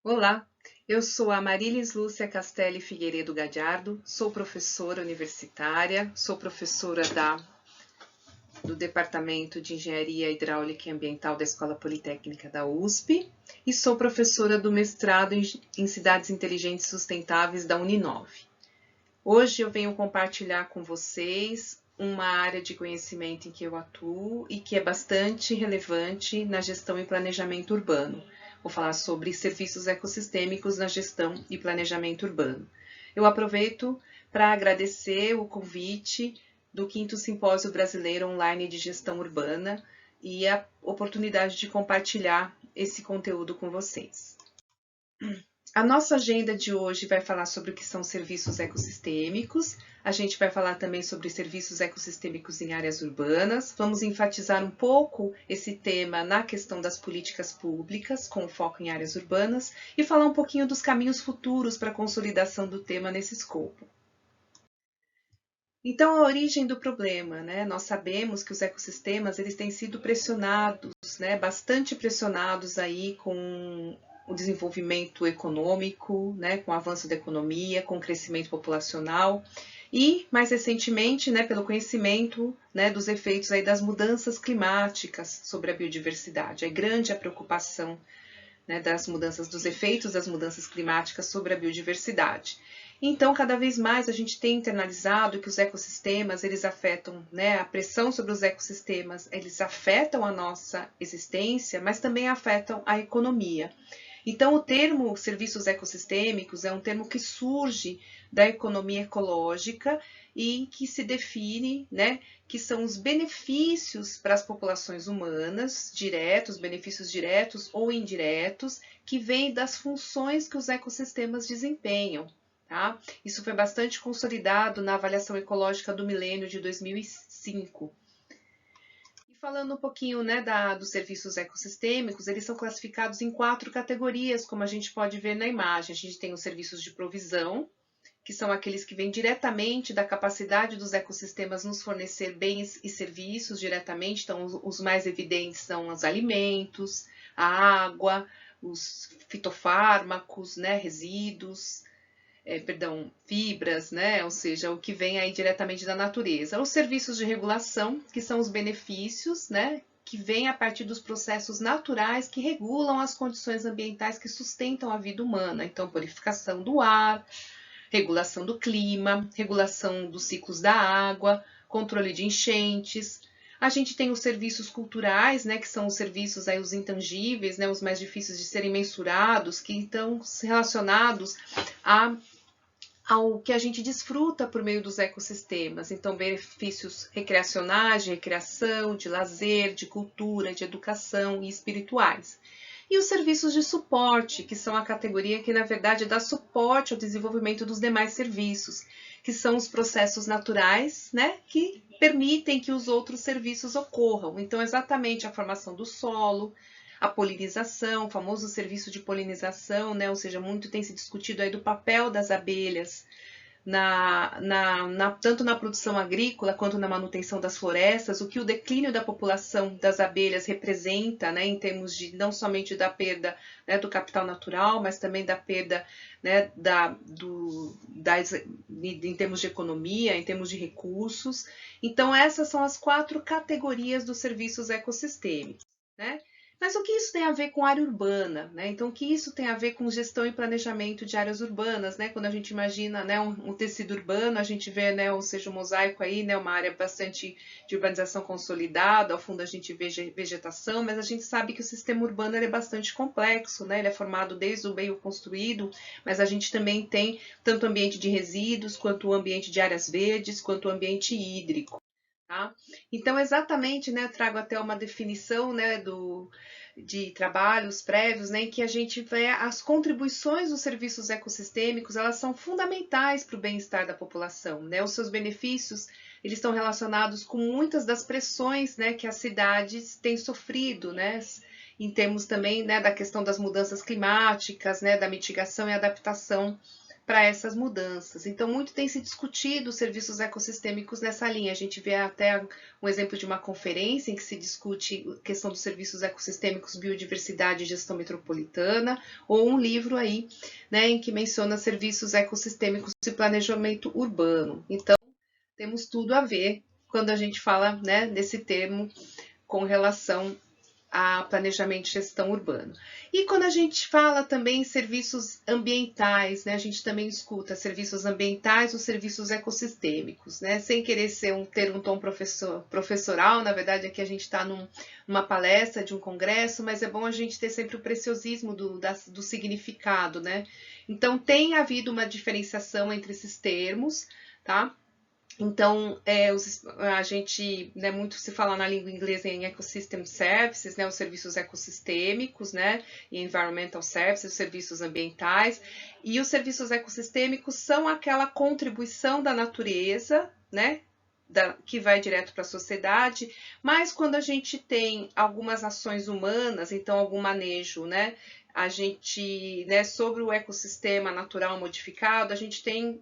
Olá, eu sou a Marilis Lúcia Castelli Figueiredo Gadiardo, sou professora universitária, sou professora do Departamento de Engenharia Hidráulica e Ambiental da Escola Politécnica da USP e sou professora do mestrado em Cidades Inteligentes e Sustentáveis da Uninove. Hoje eu venho compartilhar com vocês uma área de conhecimento em que eu atuo e que é bastante relevante na gestão e planejamento urbano. Vou falar sobre serviços ecossistêmicos na gestão e planejamento urbano. Eu aproveito para agradecer o convite do 5º Simpósio Brasileiro Online de Gestão Urbana e a oportunidade de compartilhar esse conteúdo com vocês. A nossa agenda de hoje vai falar sobre o que são serviços ecossistêmicos, a gente vai falar também sobre serviços ecossistêmicos em áreas urbanas, vamos enfatizar um pouco esse tema na questão das políticas públicas, com foco em áreas urbanas, e falar um pouquinho dos caminhos futuros para a consolidação do tema nesse escopo. Então, a origem do problema, né? Nós sabemos que os ecossistemas eles têm sido pressionados, né? Bastante pressionados aí com o desenvolvimento econômico, né? Com o avanço da economia, com o crescimento populacional e, mais recentemente, né? Pelo conhecimento, né? Dos efeitos aí das mudanças climáticas sobre a biodiversidade. É grande a preocupação, né? Das mudanças, dos efeitos das mudanças climáticas sobre a biodiversidade. Então, cada vez mais a gente tem internalizado que os ecossistemas, eles afetam, né, a pressão sobre os ecossistemas, eles afetam a nossa existência, mas também afetam a economia. Então, o termo serviços ecossistêmicos é um termo que surge da economia ecológica e que se define, né, que são os benefícios para as populações humanas, diretos, benefícios diretos ou indiretos, que vêm das funções que os ecossistemas desempenham. Tá? Isso foi bastante consolidado na avaliação ecológica do milênio de 2005. E falando um pouquinho, né, dos serviços ecossistêmicos, eles são classificados em 4 categorias, como a gente pode ver na imagem. A gente tem os serviços de provisão, que são aqueles que vêm diretamente da capacidade dos ecossistemas nos fornecer bens e serviços diretamente. Então, os mais evidentes são os alimentos, a água, os fitofármacos, né, resíduos, fibras, né? Ou seja, o que vem aí diretamente da natureza. Os serviços de regulação, que são os benefícios, né? Que vêm a partir dos processos naturais que regulam as condições ambientais que sustentam a vida humana. Então, purificação do ar, regulação do clima, regulação dos ciclos da água, controle de enchentes. A gente tem os serviços culturais, né, que são os serviços aí, os intangíveis, né, os mais difíceis de serem mensurados, que estão relacionados ao que a gente desfruta por meio dos ecossistemas. Então, benefícios recreacionais, de recreação, de lazer, de cultura, de educação e espirituais. E os serviços de suporte, que são a categoria que, na verdade, dá suporte ao desenvolvimento dos demais serviços, que são os processos naturais, né, que permitem que os outros serviços ocorram. Então, exatamente a formação do solo, a polinização, o famoso serviço de polinização, né, ou seja, muito tem se discutido aí do papel das abelhas tanto na produção agrícola quanto na manutenção das florestas, o que o declínio da população das abelhas representa, né, em termos de não somente da perda, né, do capital natural, mas também da perda, né, em termos de economia, em termos de recursos. Então, essas são as 4 categorias dos serviços ecossistêmicos, né? Mas o que isso tem a ver com área urbana, né? Então, o que isso tem a ver com gestão e planejamento de áreas urbanas, né? Quando a gente imagina, né, um tecido urbano, a gente vê, né, ou seja, um mosaico aí, né, uma área bastante de urbanização consolidada, ao fundo a gente vê vegetação, mas a gente sabe que o sistema urbano é bastante complexo, né? Ele é formado desde o meio construído, mas a gente também tem tanto o ambiente de resíduos, quanto o ambiente de áreas verdes, quanto o ambiente hídrico. Tá? Então, exatamente, né, eu trago até uma definição, né, de trabalhos prévios, né, em que a gente vê as contribuições dos serviços ecossistêmicos, elas são fundamentais para o bem-estar da população, né, os seus benefícios, eles estão relacionados com muitas das pressões, né, que as cidades têm sofrido, né, em termos também, né, da questão das mudanças climáticas, né, da mitigação e adaptação para essas mudanças. Então, muito tem se discutido os serviços ecossistêmicos nessa linha. A gente vê até um exemplo de uma conferência em que se discute a questão dos serviços ecossistêmicos, biodiversidade e gestão metropolitana, ou um livro aí, né, em que menciona serviços ecossistêmicos e planejamento urbano. Então, temos tudo a ver quando a gente fala, né, desse termo com relação a planejamento e gestão urbana. E quando a gente fala também em serviços ambientais, né, a gente também escuta serviços ambientais ou serviços ecossistêmicos, né, sem querer ter um tom professoral, na verdade aqui a gente está numa palestra de um congresso, mas é bom a gente ter sempre o preciosismo do significado, né. Então tem havido uma diferenciação entre esses termos, tá? Então, a gente, né, muito se fala na língua inglesa em Ecosystem Services, né, os serviços ecossistêmicos, né, e Environmental Services, os serviços ambientais, e os serviços ecossistêmicos são aquela contribuição da natureza, né, que vai direto para a sociedade, mas quando a gente tem algumas ações humanas, então algum manejo, né, a gente, né, sobre o ecossistema natural modificado, a gente tem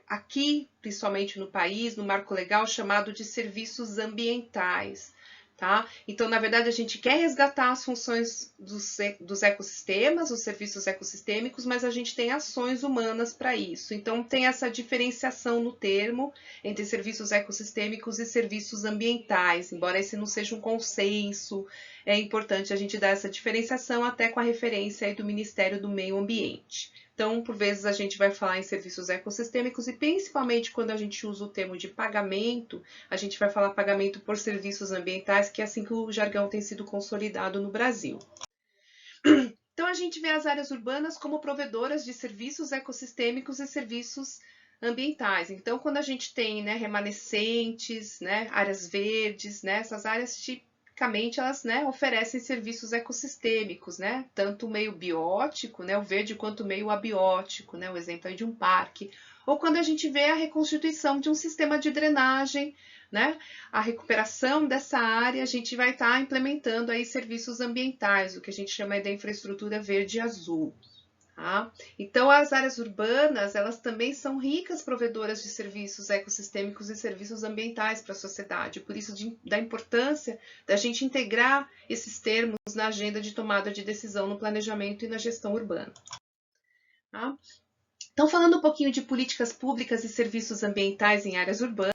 aqui, principalmente no país, no marco legal chamado de serviços ambientais, tá? Então, na verdade, a gente quer resgatar as funções dos ecossistemas, os serviços ecossistêmicos, mas a gente tem ações humanas para isso. Então, tem essa diferenciação no termo entre serviços ecossistêmicos e serviços ambientais, embora esse não seja um consenso, é importante a gente dar essa diferenciação até com a referência aí do Ministério do Meio Ambiente. Então, por vezes, a gente vai falar em serviços ecossistêmicos e, principalmente, quando a gente usa o termo de pagamento, a gente vai falar pagamento por serviços ambientais, que é assim que o jargão tem sido consolidado no Brasil. Então, a gente vê as áreas urbanas como provedoras de serviços ecossistêmicos e serviços ambientais. Então, quando a gente tem, né, remanescentes, né, áreas verdes, né, essas áreas tipicamente elas, né, oferecem serviços ecossistêmicos, né, tanto o meio biótico, né, o verde, quanto o meio abiótico, né, o exemplo aí de um parque, ou quando a gente vê a reconstituição de um sistema de drenagem, né, a recuperação dessa área, a gente vai estar implementando aí serviços ambientais, o que a gente chama da infraestrutura verde e azul. Tá? Então, as áreas urbanas, elas também são ricas provedoras de serviços ecossistêmicos e serviços ambientais para a sociedade. Por isso, da importância da gente integrar esses termos na agenda de tomada de decisão no planejamento e na gestão urbana. Tá? Então, falando um pouquinho de políticas públicas e serviços ambientais em áreas urbanas,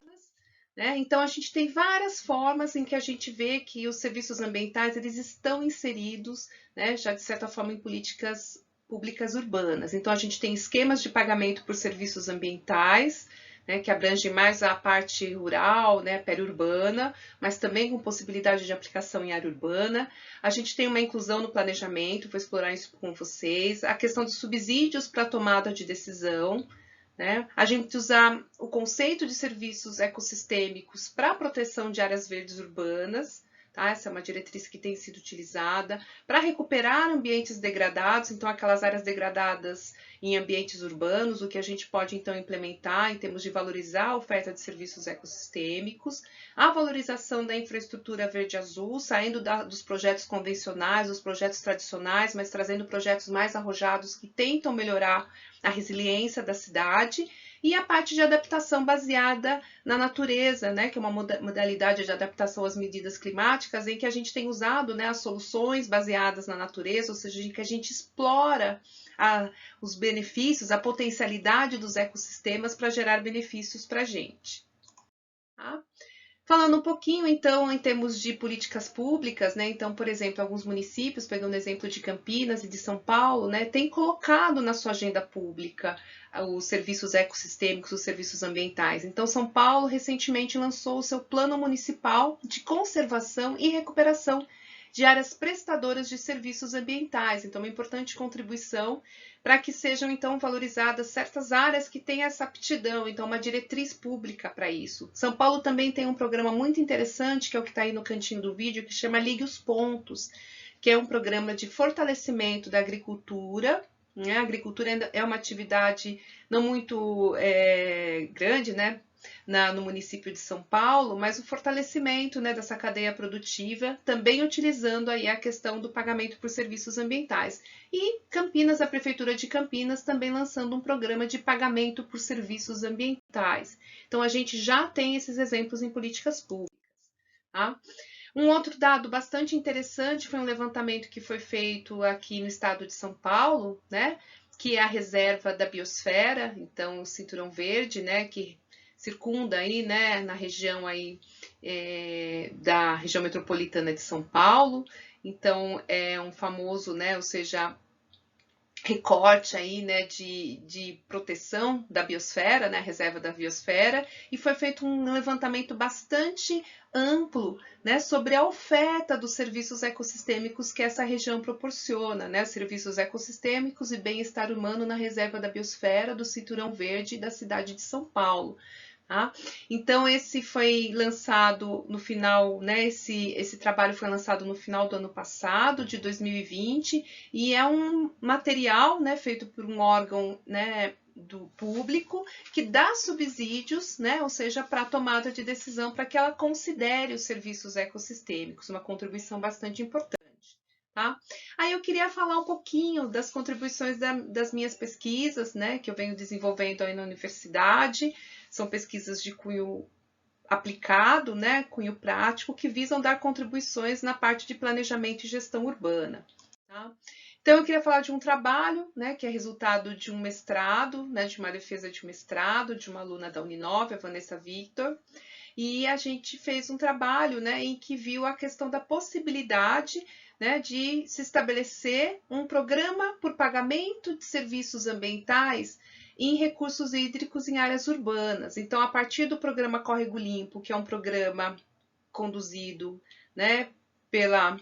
né? Então, a gente tem várias formas em que a gente vê que os serviços ambientais eles estão inseridos, né, já de certa forma, em políticas públicas urbanas. Então, a gente tem esquemas de pagamento por serviços ambientais, né, que abrangem mais a parte rural, né, periurbana, mas também com possibilidade de aplicação em área urbana. A gente tem uma inclusão no planejamento, vou explorar isso com vocês. A questão de subsídios para tomada de decisão, né? A gente usar o conceito de serviços ecossistêmicos para a proteção de áreas verdes urbanas, tá? Essa é uma diretriz que tem sido utilizada para recuperar ambientes degradados, então aquelas áreas degradadas em ambientes urbanos, o que a gente pode então implementar em termos de valorizar a oferta de serviços ecossistêmicos, a valorização da infraestrutura verde-azul, saindo dos projetos convencionais, dos projetos tradicionais, mas trazendo projetos mais arrojados que tentam melhorar a resiliência da cidade, e a parte de adaptação baseada na natureza, né, que é uma modalidade de adaptação às medidas climáticas, em que a gente tem usado, né, as soluções baseadas na natureza, ou seja, em que a gente explora os benefícios, a potencialidade dos ecossistemas para gerar benefícios para a gente. Tá? Falando um pouquinho, então, em termos de políticas públicas, né? Então, por exemplo, alguns municípios, pegando o exemplo de Campinas e de São Paulo, né, têm colocado na sua agenda pública os serviços ecossistêmicos, os serviços ambientais. Então, São Paulo recentemente lançou o seu Plano Municipal de Conservação e Recuperação de áreas prestadoras de serviços ambientais. Então, uma importante contribuição para que sejam, então, valorizadas certas áreas que têm essa aptidão, então, uma diretriz pública para isso. São Paulo também tem um programa muito interessante, que é o que está aí no cantinho do vídeo, que chama Ligue os Pontos, que é um programa de fortalecimento da agricultura, né? A agricultura é uma atividade não muito grande, né? No município de São Paulo, mas o fortalecimento, né, dessa cadeia produtiva, também utilizando aí a questão do pagamento por serviços ambientais. E Campinas Campinas, a Prefeitura de Campinas também lançando um programa de pagamento por serviços ambientais. Então, a gente já tem esses exemplos em políticas públicas. Tá? Um outro dado bastante interessante foi um levantamento que foi feito aqui no estado de São Paulo, né, que é a reserva da biosfera, então o Cinturão Verde, né, que circunda aí, né, na região aí da região metropolitana de São Paulo. Então é um famoso, né, ou seja, recorte aí, né, de proteção da biosfera, né, reserva da biosfera, e foi feito um levantamento bastante amplo, né, sobre a oferta dos serviços ecossistêmicos que essa região proporciona, né, serviços ecossistêmicos e bem-estar humano na reserva da biosfera do Cinturão Verde da cidade de São Paulo. Tá? Então, esse foi lançado no final, né? Esse trabalho foi lançado no final do ano passado, de 2020, e é um material, né, feito por um órgão, né, do público que dá subsídios, né, ou seja, para a tomada de decisão, para que ela considere os serviços ecossistêmicos, uma contribuição bastante importante. Tá? Aí eu queria falar um pouquinho das contribuições das minhas pesquisas, né, que eu venho desenvolvendo aí na universidade. São pesquisas de cunho aplicado, né, cunho prático, que visam dar contribuições na parte de planejamento e gestão urbana. Tá? Então, eu queria falar de um trabalho, né, que é resultado de um mestrado, né, de uma defesa de um mestrado, de uma aluna da Uninove, a Vanessa Victor, e a gente fez um trabalho, né, em que viu a questão da possibilidade, né, de se estabelecer um programa por pagamento de serviços ambientais em recursos hídricos em áreas urbanas. Então, a partir do programa Córrego Limpo, que é um programa conduzido, né, pela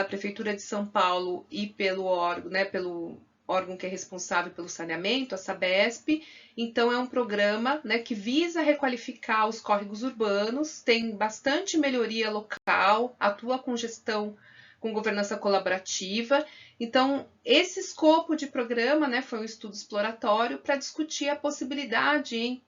Prefeitura de São Paulo e pelo órgão, né, pelo órgão que é responsável pelo saneamento, a Sabesp. Então, é um programa, né, que visa requalificar os córregos urbanos, tem bastante melhoria local, atua com gestão, com governança colaborativa. Então, esse escopo de programa, né, foi um estudo exploratório para discutir a possibilidade em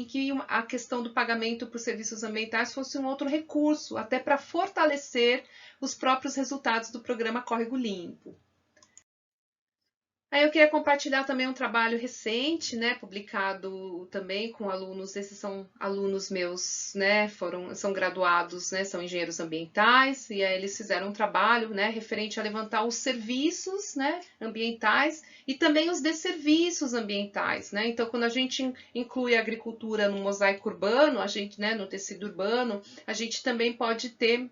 que a questão do pagamento por serviços ambientais fosse um outro recurso, até para fortalecer os próprios resultados do programa Córrego Limpo. Aí eu queria compartilhar também um trabalho recente, né, publicado também com alunos, esses são alunos meus, né, são graduados, né, são engenheiros ambientais, e aí eles fizeram um trabalho, né, referente a levantar os serviços, né, ambientais e também os desserviços ambientais, né, então quando a gente inclui a agricultura no mosaico urbano, a gente, né, no tecido urbano, a gente também pode ter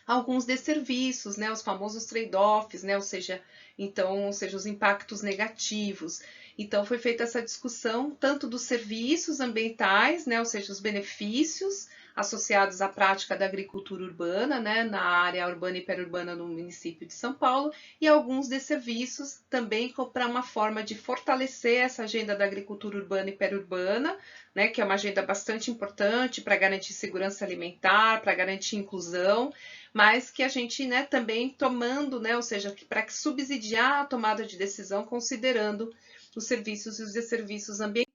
alguns desserviços, né, os famosos trade-offs, né, ou seja, os impactos negativos. Então, foi feita essa discussão tanto dos serviços ambientais, né, ou seja, os benefícios associados à prática da agricultura urbana, né, na área urbana e periurbana no município de São Paulo, e alguns desserviços também para uma forma de fortalecer essa agenda da agricultura urbana e periurbana, né, que é uma agenda bastante importante para garantir segurança alimentar, para garantir inclusão, mas que a gente, né, também tomando, né, ou seja, para subsidiar a tomada de decisão considerando os serviços e os desserviços ambientais.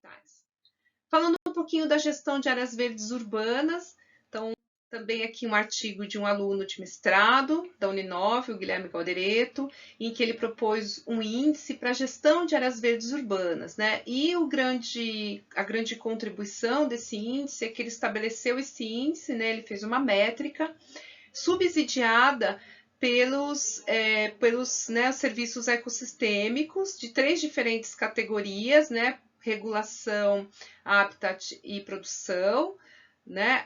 Falando um pouquinho da gestão de áreas verdes urbanas, então também aqui um artigo de um aluno de mestrado da Uninove, o Guilherme Galdereto, em que ele propôs um índice para a gestão de áreas verdes urbanas, né? E a grande contribuição desse índice é que ele estabeleceu esse índice, né? Ele fez uma métrica subsidiada pelos né, serviços ecossistêmicos de 3 diferentes categorias, né? Regulação, habitat e produção, né?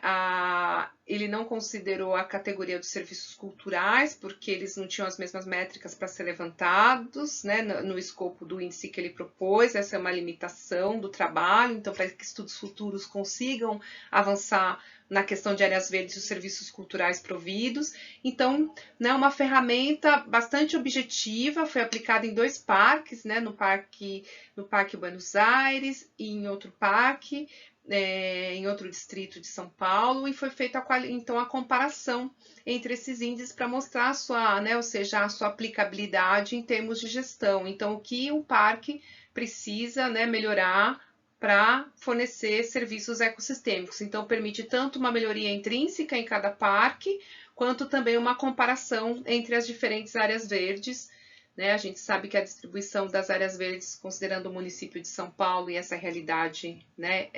Ele não considerou a categoria dos serviços culturais, porque eles não tinham as mesmas métricas para ser levantados, né? No escopo do índice que ele propôs. Essa é uma limitação do trabalho, então, para que estudos futuros consigam avançar na questão de áreas verdes e os serviços culturais providos. Então, né, uma ferramenta bastante objetiva, foi aplicada em 2 parques, né, no Parque Buenos Aires e em outro parque, em outro distrito de São Paulo, e foi feita então a comparação entre esses índices para mostrar a sua, né, ou seja, a sua aplicabilidade em termos de gestão. Então, o que o parque precisa, né, melhorar para fornecer serviços ecossistêmicos. Então, permite tanto uma melhoria intrínseca em cada parque, quanto também uma comparação entre as diferentes áreas verdes, né? A gente sabe que a distribuição das áreas verdes, considerando o município de São Paulo e essa realidade, né,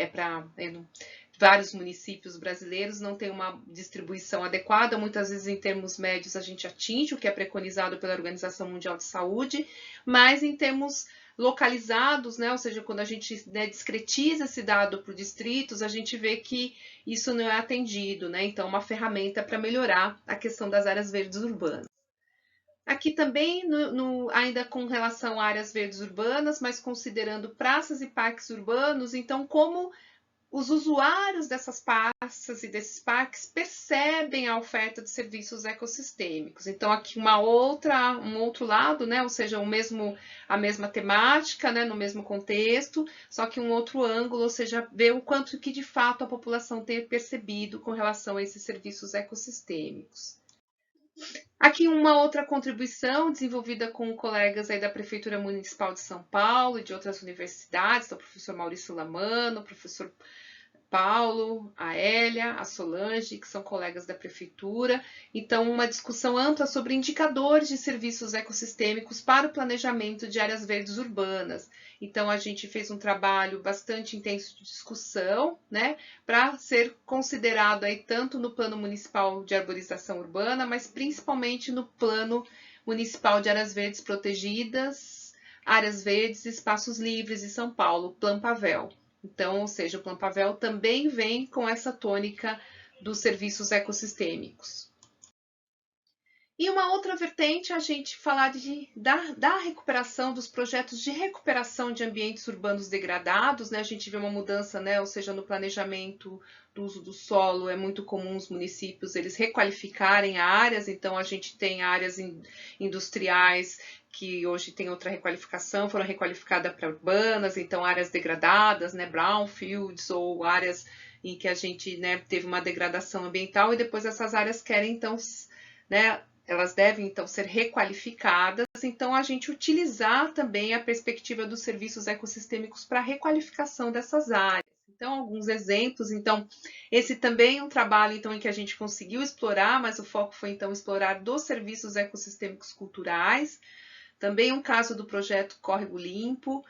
vários municípios brasileiros não tem uma distribuição adequada, muitas vezes em termos médios a gente atinge o que é preconizado pela Organização Mundial de Saúde, mas em termos localizados, né, ou seja, quando a gente, né, discretiza esse dado por distritos, a gente vê que isso não é atendido, né? Então, uma ferramenta para melhorar a questão das áreas verdes urbanas. Aqui também, ainda com relação a áreas verdes urbanas, mas considerando praças e parques urbanos, então como os usuários dessas praças e desses parques percebem a oferta de serviços ecossistêmicos. Então, aqui um outro lado, né? Ou seja, a mesma temática, né? No mesmo contexto, só que um outro ângulo, ou seja, ver o quanto que de fato a população tem percebido com relação a esses serviços ecossistêmicos. Aqui uma outra contribuição desenvolvida com colegas aí da Prefeitura Municipal de São Paulo e de outras universidades, então, o professor Maurício Lamano, o professor Paulo, a Hélia, a Solange, que são colegas da prefeitura. Então, uma discussão ampla sobre indicadores de serviços ecossistêmicos para o planejamento de áreas verdes urbanas. Então, a gente fez um trabalho bastante intenso de discussão, né, para ser considerado aí tanto no Plano Municipal de Arborização Urbana, mas principalmente no Plano Municipal de Áreas Verdes Protegidas, Áreas Verdes e Espaços Livres de São Paulo, Plan Pavel. Então, ou seja, o Plan Pavel também vem com essa tônica dos serviços ecossistêmicos. E uma outra vertente, a gente falar da recuperação, dos projetos de recuperação de ambientes urbanos degradados, né? A gente vê uma mudança, né? Ou seja, no planejamento do uso do solo, é muito comum os municípios eles requalificarem áreas, então a gente tem áreas industriais que hoje tem outra requalificação, foram requalificadas para urbanas, então áreas degradadas, né? Brownfields ou áreas em que a gente, né, teve uma degradação ambiental e depois essas áreas querem, então, né, elas devem, então, ser requalificadas. Então, a gente utilizar também a perspectiva dos serviços ecossistêmicos para a requalificação dessas áreas. Então, alguns exemplos. Então, esse também é um trabalho, então, em que a gente conseguiu explorar, mas o foco foi, então, explorar dos serviços ecossistêmicos culturais. Também um caso do projeto Córrego Limpo,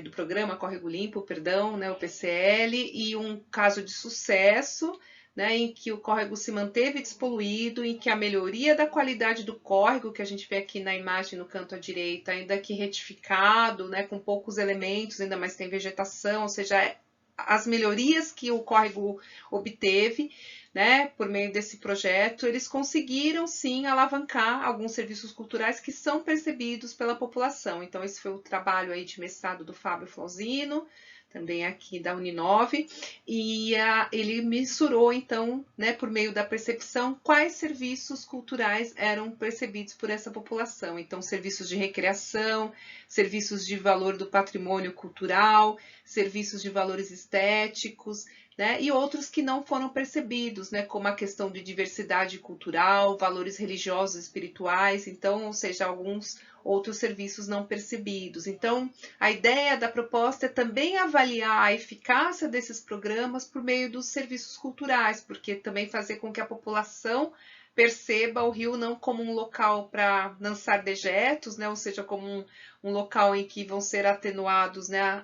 do programa Córrego Limpo, perdão, né, o PCL, e um caso de sucesso, né, em que o córrego se manteve despoluído, em que a melhoria da qualidade do córrego, que a gente vê aqui na imagem no canto à direita, ainda que retificado, né, com poucos elementos, ainda mais tem vegetação, ou seja, as melhorias que o córrego obteve, né, por meio desse projeto, eles conseguiram sim alavancar alguns serviços culturais que são percebidos pela população. Então, esse foi o trabalho aí de mestrado do Fábio Flauzino, também aqui da Uninove, e ele mensurou, então, né, por meio da percepção, quais serviços culturais eram percebidos por essa população. Então, serviços de recreação, serviços de valor do patrimônio cultural, serviços de valores estéticos, né, e outros que não foram percebidos, né, como a questão de diversidade cultural, valores religiosos e espirituais, então, ou seja, alguns outros serviços não percebidos. Então, a ideia da proposta é também avaliar a eficácia desses programas por meio dos serviços culturais, porque também fazer com que a população perceba o rio não como um local para lançar dejetos, né, ou seja, como um local em que vão ser atenuados, né,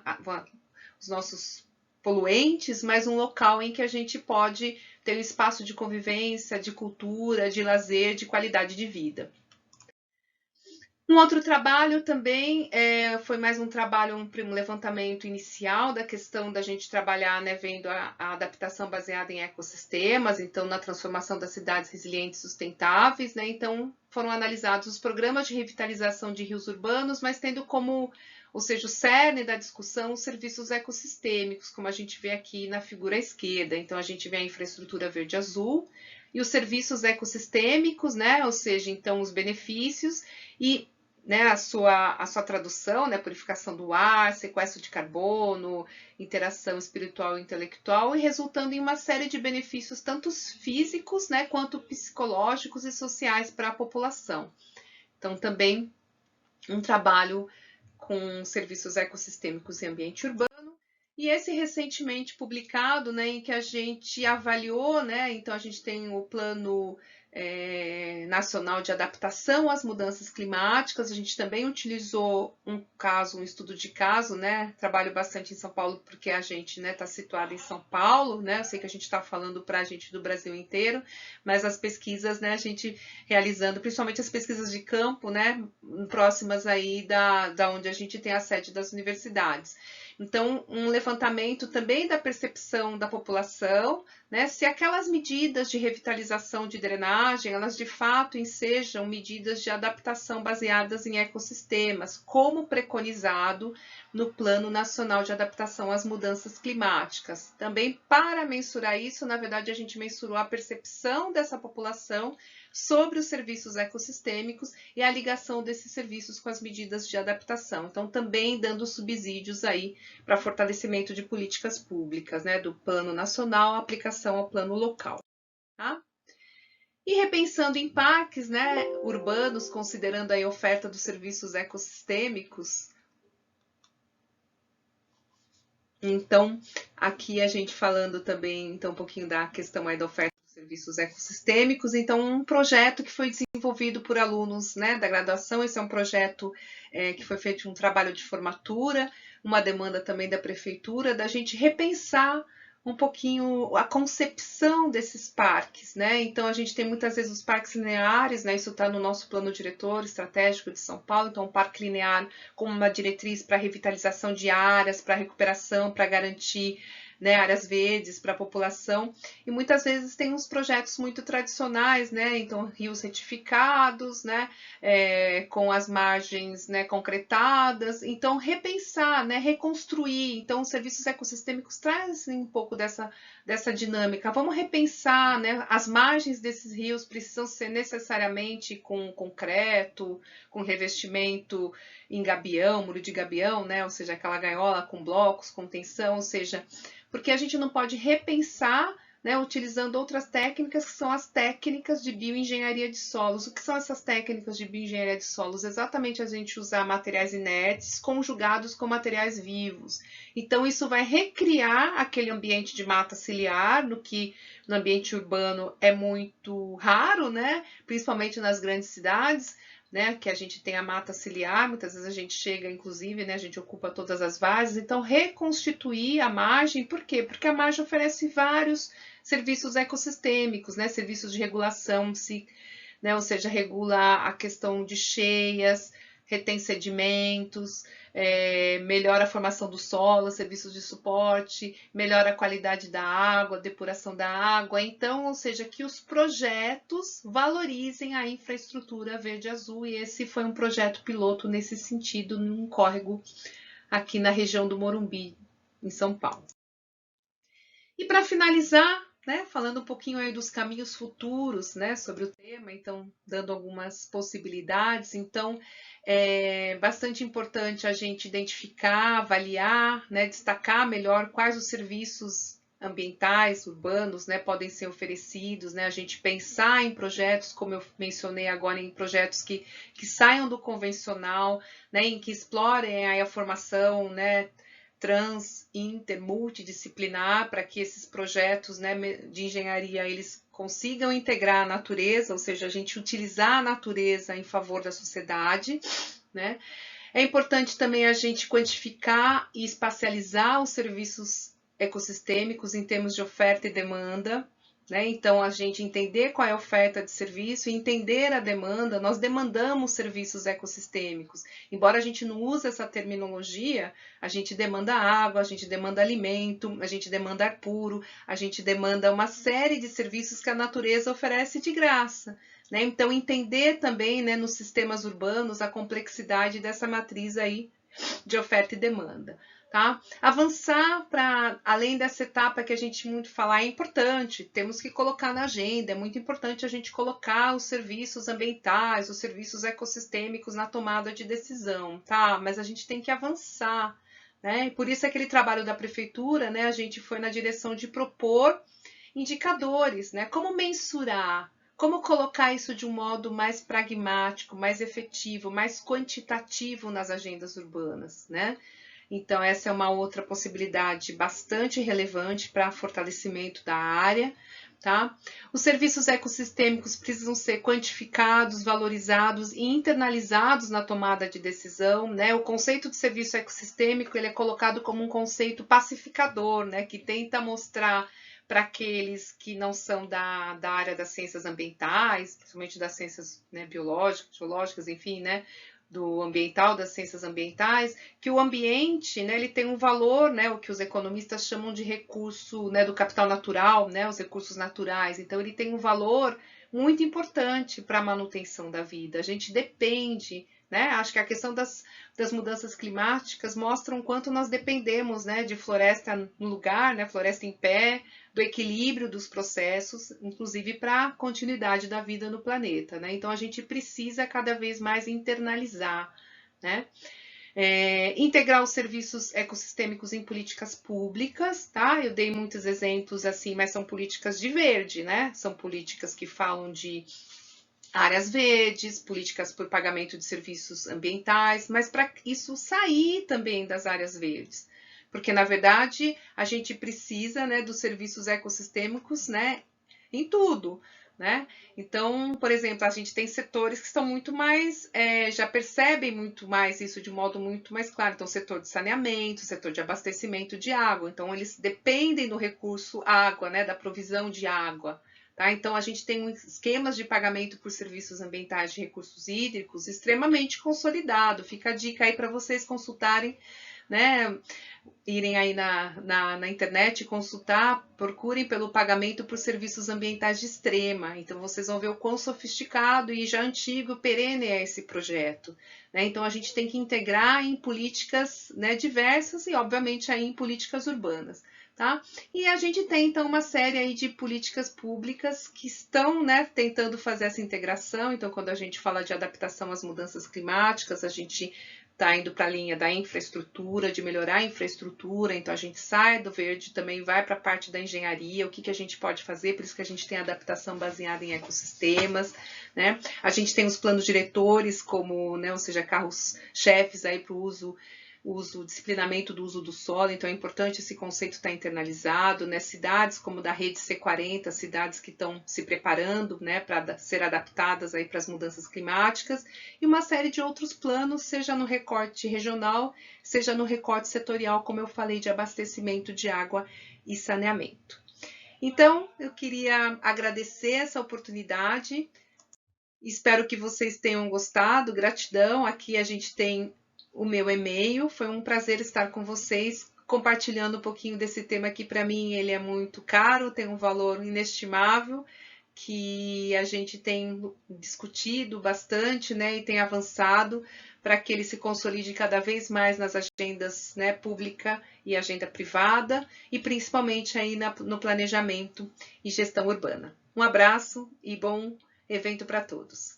os nossos poluentes, mas um local em que a gente pode ter um espaço de convivência, de cultura, de lazer, de qualidade de vida. Um outro trabalho também foi mais um trabalho, um levantamento inicial da questão da gente trabalhar, né, vendo a adaptação baseada em ecossistemas, então na transformação das cidades resilientes e sustentáveis, né, então foram analisados os programas de revitalização de rios urbanos, mas tendo como, ou seja, o cerne da discussão, os serviços ecossistêmicos, como a gente vê aqui na figura à esquerda, então a gente vê a infraestrutura verde-azul e os serviços ecossistêmicos, né, ou seja, então os benefícios e, né, a sua tradução, né, purificação do ar, sequestro de carbono, interação espiritual e intelectual, e resultando em uma série de benefícios, tanto físicos, né, quanto psicológicos e sociais para a população. Então, também um trabalho com serviços ecossistêmicos e ambiente urbano. E esse recentemente publicado, né, em que a gente avaliou, né, então a gente tem o plano nacional de adaptação às mudanças climáticas. A gente também utilizou um estudo de caso, né? Trabalho bastante em São Paulo porque a gente, né, está situado em São Paulo, né? Eu sei que a gente está falando para a gente do Brasil inteiro, mas as pesquisas, né, a gente realizando, principalmente as pesquisas de campo, né, próximas aí da onde a gente tem a sede das universidades. Então, um levantamento também da percepção da população, né, se aquelas medidas de revitalização de drenagem, elas de fato ensejam medidas de adaptação baseadas em ecossistemas, como preconizado no Plano Nacional de Adaptação às Mudanças Climáticas. Também, para mensurar isso, na verdade, a gente mensurou a percepção dessa população sobre os serviços ecossistêmicos e a ligação desses serviços com as medidas de adaptação. Então, também dando subsídios aí para fortalecimento de políticas públicas, né, do plano nacional, aplicação ao plano local. Tá? E repensando em parques, né, urbanos, considerando a oferta dos serviços ecossistêmicos. Então, aqui a gente falando também então, um pouquinho da questão aí da oferta serviços ecossistêmicos. Então, um projeto que foi desenvolvido por alunos, né, da graduação. Esse é um projeto que foi feito um trabalho de formatura, uma demanda também da prefeitura, da gente repensar um pouquinho a concepção desses parques, né? Então, a gente tem muitas vezes os parques lineares, né? Isso está no nosso plano diretor estratégico de São Paulo. Então, um parque linear como uma diretriz para revitalização de áreas, para recuperação, para garantir, né, áreas verdes para a população, e muitas vezes tem uns projetos muito tradicionais, né, então rios retificados, né, com as margens, né, concretadas, então repensar, né, reconstruir, então os serviços ecossistêmicos trazem um pouco dessa dinâmica, vamos repensar, né, as margens desses rios precisam ser necessariamente com concreto, com revestimento em gabião, muro de gabião, né, ou seja, aquela gaiola com blocos, com tensão, ou seja, porque a gente não pode repensar, né, utilizando outras técnicas, que são as técnicas de bioengenharia de solos. O que são essas técnicas de bioengenharia de solos? Exatamente a gente usar materiais inertes conjugados com materiais vivos. Então, isso vai recriar aquele ambiente de mata ciliar, no que no ambiente urbano é muito raro, né, principalmente nas grandes cidades, né, que a gente tem a mata ciliar, muitas vezes a gente chega, inclusive, né, a gente ocupa todas as várzeas, então reconstituir a margem, por quê? Porque a margem oferece vários serviços ecossistêmicos, né, serviços de regulação, né, ou seja, regula a questão de cheias, retém sedimentos, melhora a formação do solo, serviços de suporte, melhora a qualidade da água, depuração da água. Então, ou seja, que os projetos valorizem a infraestrutura verde-azul, e esse foi um projeto piloto nesse sentido, num córrego aqui na região do Morumbi, em São Paulo. E para finalizar, né, falando um pouquinho aí dos caminhos futuros, né, sobre o tema, então dando algumas possibilidades. Então, é bastante importante a gente identificar, avaliar, né, destacar melhor quais os serviços ambientais, urbanos, né, podem ser oferecidos, né, a gente pensar em projetos, como eu mencionei agora, em projetos que saiam do convencional, né, em que explorem aí a formação, né, trans, inter, multidisciplinar, para que esses projetos, né, de engenharia eles consigam integrar a natureza, ou seja, a gente utilizar a natureza em favor da sociedade, né? É importante também a gente quantificar e espacializar os serviços ecossistêmicos em termos de oferta e demanda, né? Então, a gente entender qual é a oferta de serviço e entender a demanda. Nós demandamos serviços ecossistêmicos. Embora a gente não use essa terminologia, a gente demanda água, a gente demanda alimento, a gente demanda ar puro, a gente demanda uma série de serviços que a natureza oferece de graça. Né? Então, entender também, né, nos sistemas urbanos a complexidade dessa matriz aí de oferta e demanda. Tá? Avançar para além dessa etapa que a gente muito falar é importante, temos que colocar na agenda, é muito importante a gente colocar os serviços ambientais, os serviços ecossistêmicos na tomada de decisão, tá? Mas a gente tem que avançar, né? E por isso aquele trabalho da prefeitura, né? A gente foi na direção de propor indicadores, né? Como mensurar, como colocar isso de um modo mais pragmático, mais efetivo, mais quantitativo nas agendas urbanas, né? Então, essa é uma outra possibilidade bastante relevante para fortalecimento da área. Tá? Os serviços ecossistêmicos precisam ser quantificados, valorizados e internalizados na tomada de decisão, né? O conceito de serviço ecossistêmico ele é colocado como um conceito pacificador, né? Que tenta mostrar para aqueles que não são da área das ciências ambientais, principalmente das ciências, né, biológicas, geológicas, enfim, né? Do ambiental, das ciências ambientais, que o ambiente, né, ele tem um valor, né, o que os economistas chamam de recurso, né, do capital natural, né, os recursos naturais. Então, ele tem um valor muito importante para a manutenção da vida. A gente depende, né, acho que a questão das mudanças climáticas mostra o quanto nós dependemos, né, de floresta no lugar, né, floresta em pé, do equilíbrio dos processos, inclusive para a continuidade da vida no planeta, né? Então a gente precisa cada vez mais internalizar, né? Integrar os serviços ecossistêmicos em políticas públicas, tá? Eu dei muitos exemplos assim, mas são políticas de verde, né? São políticas que falam de áreas verdes, políticas por pagamento de serviços ambientais, mas para isso sair também das áreas verdes. Porque, na verdade, a gente precisa, né, dos serviços ecossistêmicos, né, em tudo, né? Então, por exemplo, a gente tem setores que estão muito mais, já percebem muito mais isso de modo muito mais claro. Então, setor de saneamento, setor de abastecimento de água. Então, eles dependem do recurso água, né, da provisão de água. Tá? Então, a gente tem esquemas de pagamento por serviços ambientais de recursos hídricos extremamente consolidado. Fica a dica aí para vocês consultarem, né? Irem aí na internet consultar, procurem pelo pagamento por serviços ambientais de extrema. Então, vocês vão ver o quão sofisticado e já antigo, perene é esse projeto. Né? Então, a gente tem que integrar em políticas, né, diversas e, obviamente, aí em políticas urbanas. Tá? E a gente tem, então, uma série aí de políticas públicas que estão, né, tentando fazer essa integração. Então, quando a gente fala de adaptação às mudanças climáticas, a gente está indo para a linha da infraestrutura, de melhorar a infraestrutura, então a gente sai do verde, também vai para a parte da engenharia, o que, que a gente pode fazer, por isso que a gente tem adaptação baseada em ecossistemas, né? A gente tem os planos diretores, como, né, ou seja, carros-chefes aí para o disciplinamento do uso do solo, então é importante esse conceito estar internalizado, né? Cidades como da rede C40, cidades que estão se preparando, né, para ser adaptadas aí para as mudanças climáticas, e uma série de outros planos, seja no recorte regional, seja no recorte setorial, como eu falei, de abastecimento de água e saneamento. Então, eu queria agradecer essa oportunidade, espero que vocês tenham gostado, gratidão, aqui a gente tem o meu e-mail. Foi um prazer estar com vocês, compartilhando um pouquinho desse tema que para mim ele é muito caro, tem um valor inestimável, que a gente tem discutido bastante, né, e tem avançado para que ele se consolide cada vez mais nas agendas, né, pública e agenda privada, e principalmente aí no planejamento e gestão urbana. Um abraço e bom evento para todos.